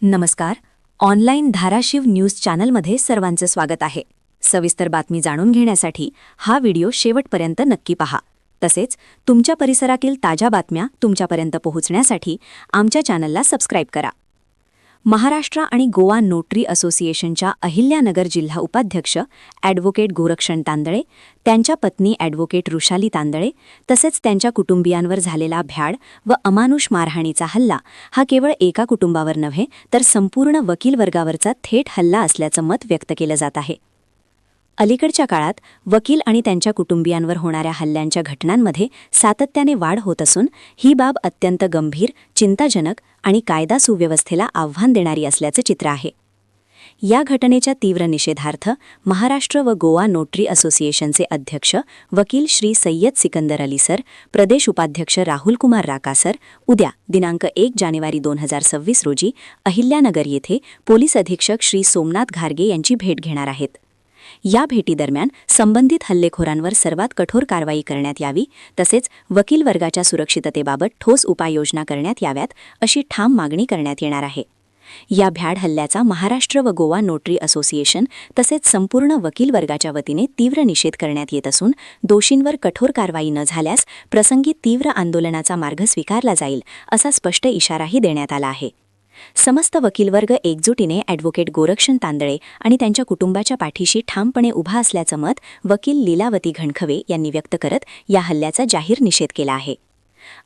नमस्कार. Online Dharashiv news चॅनलमध्ये सर्वांचं स्वागत आहे. सविस्तर बातमी जाणून घेण्यासाठी हा व्हिडिओ शेवटपर्यंत नक्की पहा. तसेच तुमच्या परिसरातील ताज्या बातम्या तुमच्यापर्यंत पोहोचण्यासाठी आमच्या चॅनलला सबस्क्राईब करा. महाराष्ट्र आणि गोवा नोटरी असोसिएशनच्या अहिल्यानगर जिल्हा उपाध्यक्ष ॲडव्होकेट गोरक्षण तांदळे, त्यांच्या पत्नी ॲडव्होकेट रुशाली तांदळे तसेच त्यांच्या कुटुंबियांवर झालेला भ्याड व अमानुष मारहाणीचा हल्ला हा केवळ एका कुटुंबावर नव्हे तर संपूर्ण वकील वर्गावरचा थेट हल्ला असल्याचं मत व्यक्त केलं जात आहे. अलीकडच्या काळात वकील आणि त्यांच्या कुटुंबियांवर होणाऱ्या हल्ल्यांच्या घटनांमध्ये सातत्याने वाढ होत असून ही बाब अत्यंत गंभीर, चिंताजनक आणि कायदा सुव्यवस्थेला आव्हान देणारी असल्याचे चित्र आहे. या घटनेच्या तीव्र निषेधार्थ महाराष्ट्र व गोवा नोटरी असोसिएशनचे अध्यक्ष वकील श्री सय्यद सिकंदर अली सर, प्रदेश उपाध्यक्ष राहुल कुमार राका सर उद्या दिनांक 1 जानेवारी 2026 रोजी अहिल्यानगर येथे पोलीस अधीक्षक श्री सोमनाथ घारगे यांची भेट घेणार आहेत. या भेटीदरम्यान संबंधित हल्लेखोरांवर सर्वात कठोर कारवाई करण्यात यावी तसेच वकील वर्गाच्या सुरक्षिततेबाबत ठोस उपाययोजना करण्यात याव्यात अशी ठाम मागणी करण्यात येणार आहे. या भ्याड हल्ल्याचा महाराष्ट्र व गोवा नोटरी असोसिएशन तसेच संपूर्ण वकील वर्गाच्या वतीने तीव्र निषेध करण्यात येत असून दोषींवर कठोर कारवाई न झाल्यास प्रसंगी तीव्र आंदोलनाचा मार्ग स्वीकारला जाईल असा स्पष्ट इशाराही देण्यात आला आहे. समस्त वकीलवर्ग एकजुटीने ॲडव्होकेट गोरक्षण तांदळे आणि त्यांच्या कुटुंबाच्या पाठीशी ठामपणे उभा असल्याचं मत वकील लीलावती घणखवे यांनी व्यक्त करत या हल्ल्याचा जाहीर निषेध केला आहे.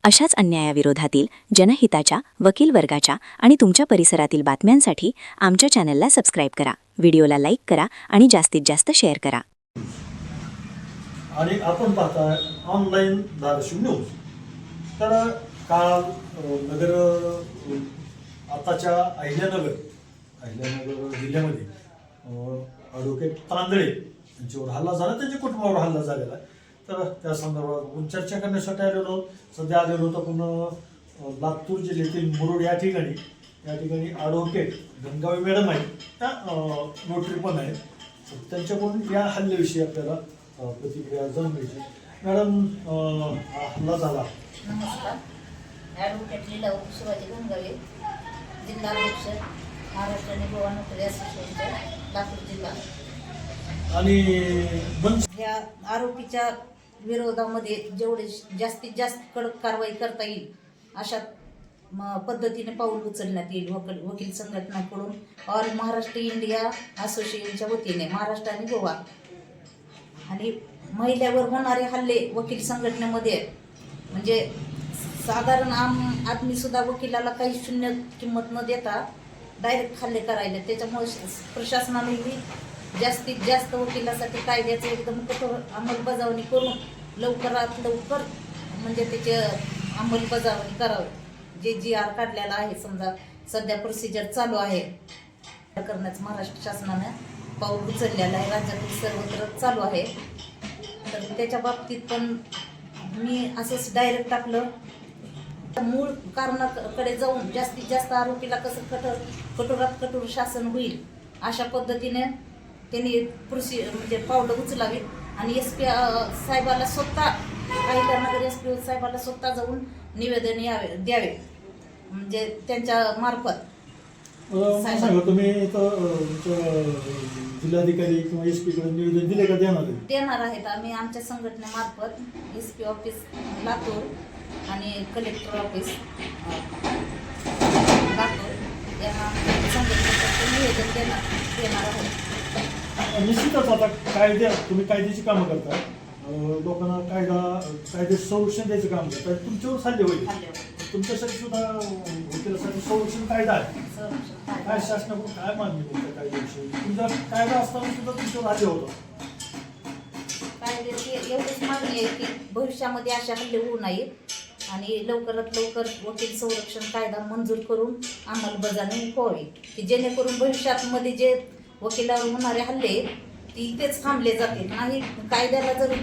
अशाच अन्यायाविरोधातील जनहिताच्या, वकील वर्गाच्या आणि तुमच्या परिसरातील बातम्यांसाठी आमच्या चॅनलला सबस्क्राईब करा, व्हिडिओला लाईक करा आणि जास्तीत जास्त शेअर करा. आणि आपण पाहताय ऑनलाईन धाराशिव न्यूज. तर काल आताच्या अहिल्यानगर जिल्ह्यामध्ये ॲडव्होकेट तांदळे यांच्यावर हल्ला झाला, त्यांच्या कुटुंबावर हल्ला झालेला आहे. तर त्या संदर्भात चर्चा करण्यासाठी आलेलो. सध्या आलेलो होतो आपण लातूर जिल्ह्यातील मुरुड या ठिकाणी ॲडव्होकेट गंगावे मॅडम आहे, त्या नोटरी पण आहेत. त्यांच्याकडून या हल्ल्याविषयी आपल्याला प्रतिक्रिया जाणून घ्यायची. मॅडम, हल्ला झाला. नमस्कार. ॲडव्होकेट लीलावती शिवाजी गंगावे, जिल्हा अध्यक्ष महाराष्ट्र आणि गोवा नोटरी असोसिएशनचा लातूर जिल्हा. आणि ह्या आरोपीच्या विरोधामध्ये जेवढे जास्तीत जास्त कडक कारवाई करता येईल अशा पद्धतीने पाऊल उचलण्यात येईल वकील संघटनाकडून. ऑल महाराष्ट्र इंडिया असोसिएशनच्या वतीने महाराष्ट्र आणि गोवा आणि महिलांवर होणारे हल्ले वकील संघटनेमध्ये म्हणजे साधारण आम आदमीसुद्धा वकिलाला काही शून्य किंमत न देता डायरेक्ट हल्ले करायले. त्याच्यामुळे प्रशासनानेही जास्तीत जास्त वकिलासाठी कायद्याचं एकदम कठोर अंमलबजावणी करून लवकरात लवकर म्हणजे त्याची अंमलबजावणी करावी. जे GR काढलेला आहे, समजा सध्या प्रोसिजर चालू आहे करण्याचं महाराष्ट्र शासनानं पाऊल उचललेलं आहे, राज्यातील सर्वत्र चालू आहे. तर त्याच्या बाबतीत पण मी असंच डायरेक्ट टाकलं, मूळ कारणाकडे जाऊन जास्तीत जास्त आरोपीला कसं कठोरात कठोर शासन होईल अशा पद्धतीने त्यांनी म्हणजे पावलं उचलावीत आणि SP साहेबाला स्वतः अहिल्यानगर SP साहेबाला स्वतः जाऊन निवेदन द्यावे म्हणजे त्यांच्या मार्फत. तुम्ही जिल्हाधिकारी किंवा SP कडे निवेदन दिले का? देणार आहेत. आम्ही आमच्या संघटनेमार्फत SP ऑफिस लातूर आणि कलेक्टर ऑफिस लातूर यांना संघटनेचं निवेदन देणार आहोत. निश्चितच आता तुम्ही कायद्याची कामं करता, लोकांना कायदे संरक्षण द्यायचं काम करतात, तुमच्यावर हल्ले होईल. तुमच्यासाठी सुद्धा वकिलासाठी संरक्षण कायदा आहे. काय शासनाकडून काय मागणी तुमच्या कायद्याविषयी? तुमचा कायदा असताना सुद्धा तुमच्यावर हल्ले होतो. कायद्याची एवढीच मागणी आहे की भविष्यामध्ये अशा हल्ले होऊ नये आणि लवकरात लवकर वकील संरक्षण कायदा मंजूर करून अंमलबजावणी व्हावी की जेणेकरून भविष्यामध्ये जे वकिलावर होणारे हल्ले ती इथेच थांबले जातील. नाही कायद्याला जर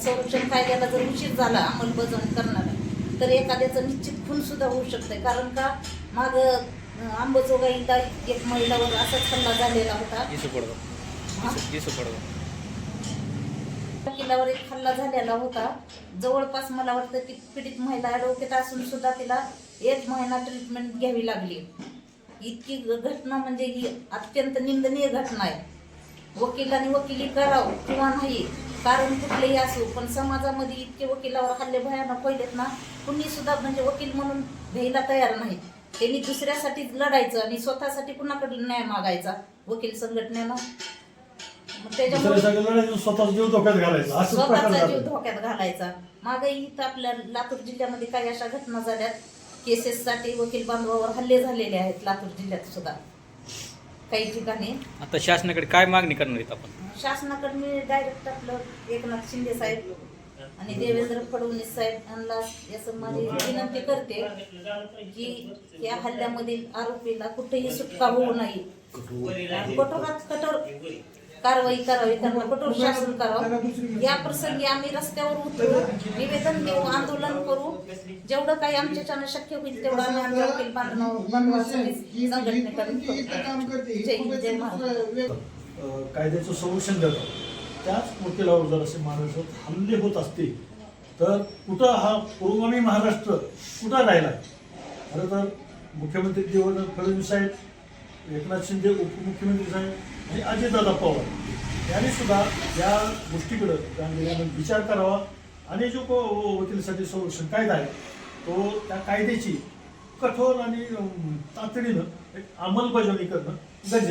संरक्षण कायद्याला जर उशीर झाला अंमलबजावणी करणारा तर एखाद्याचं निश्चित खून सुद्धा होऊ शकते. कारण का माग अंबाजोगाईला एक महिलावर असाच हल्ला झालेला होता. वकिलावर एक हल्ला झालेला होता. जवळपास मला वाटतं ती पीडित महिला ॲडव्होकेट असून सुद्धा तिला 1 महिना ट्रीटमेंट घ्यावी लागली. इतकी घटना म्हणजे ही अत्यंत निंदनीय घटना आहे. वकिलांनी वकिली करावं किंवा नाही, कारण कुठलेही असो, पण समाजामध्ये इतके वकिलावर हल्ले भयानक व्हायलेत ना, कुणी सुद्धा म्हणजे वकील म्हणून घ्यायला तयार नाही. त्यांनी दुसऱ्यासाठी लढायचं आणि स्वतःसाठी कुणाकडे न्याय मागायचा वकील संघटनेनं. मग त्याच्यामुळे दुसऱ्यासाठी लढायचं, स्वतःचा जीव धोक्यात घालायचा असंच प्रकार स्वतःचा जीव झाला. धोक्यात घालायचा. मागही इथं आपल्या लातूर जिल्ह्यामध्ये काही अशा घटना झाल्यात, केसेससाठी वकील बांधवावर हल्ले झालेले आहेत लातूर जिल्ह्यात सुद्धा काही ठिकाणी. आता शासनाकडे काय मागणी करणार आहेत आपण? शासनाकडे मी डायरेक्ट आपलं एकनाथ शिंदे साहेब आणि देवेंद्र फडणवीस साहेब यांना असं माझी विनंती करते की या हल्ल्यामधील आरोपीला कुठेही सुटका होऊ नये, कठोरात कठोर कारवाई करावी, त्यांना कठोर शासन करावं. या प्रसंगी आम्ही रस्त्यावर उतरू, निवेदन देऊ, आंदोलन करू. जेवढं काही आमच्याच्यानं शक्य होईल तेवढं आम्ही आमच्या वकील बांधवांसाठी संघटनेकडे करू. जय हिंद, जय महाराष्ट्र. कायद्याचं संरक्षण देतात, त्याच वकिलावर जर असे माणसात हल्ले होत असतील तर कुठं हा पुरोगामी महाराष्ट्र कुठं राहिला? खरं तर मुख्यमंत्री देवेंद्र फडणवीस साहेब, एकनाथ शिंदे उपमुख्यमंत्री साहेब आणि अजितदादा पवार यांनी सुद्धा या गोष्टीकडं गांभीर्यानं विचार करावा आणि जो वकिलासाठी संरक्षण कायदा आहे तो त्या कायद्याची कठोर आणि तातडीनं एक अंमलबजावणी करणं गरजेचं